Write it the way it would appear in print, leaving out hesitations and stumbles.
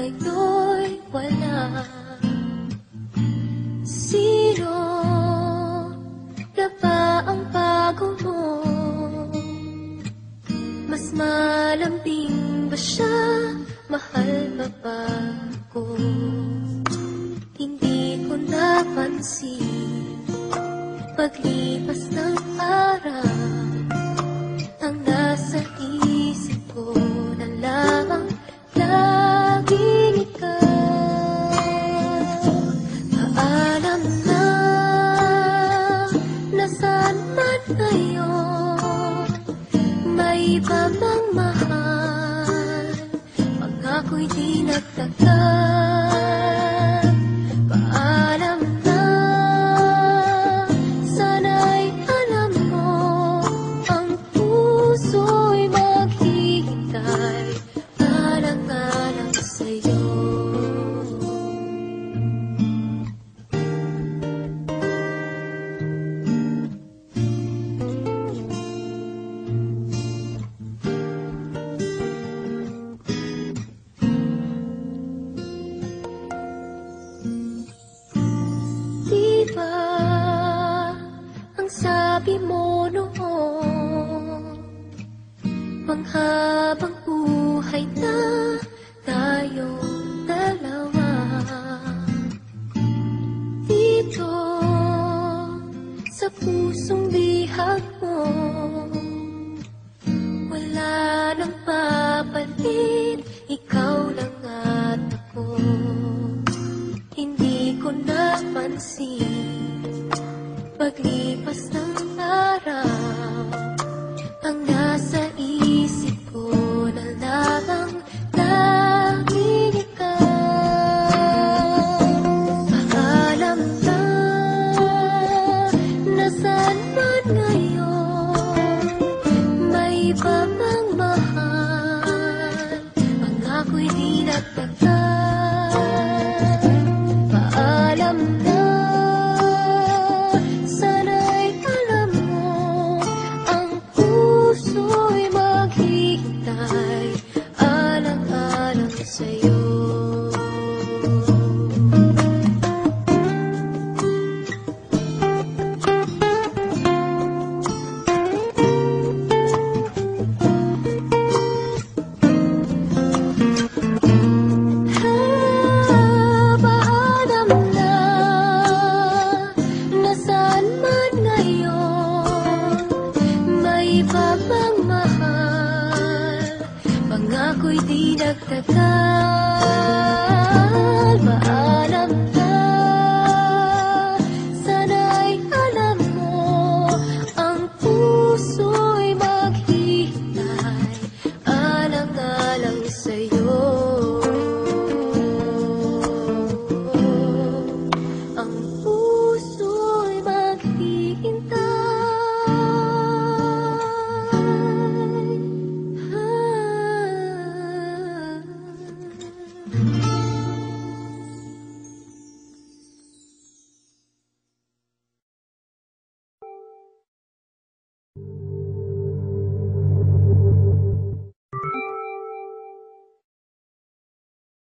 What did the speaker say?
ngayon'y wala. Sino na ba ang bago mo? Mas malambing ba siya? Mahal ba ba ako? Hindi ko napansin paglipas ng araw. Ang nasa isip ko na lamang laging ikaw. Paalam na, nasaan man ngayon, may iba bang mahal? Pag-ako'y di nagtagal. Paalam na, sana'y alam mo, ang puso'y maghihintay, alang-alang sa'yo. Diba ang sabi mo noon, panghabang buhay na tayong dalawa. Dito sa pusong bihag mo, wala nang papalit, ikaw lang at ako. Hindi ko napansin paglipas ng araw, ang nasa isip ko na lamang laging ikaw. Paalam na, nasaan man ngayon, may iba bang mahal? Ang ako'y di nagtagal.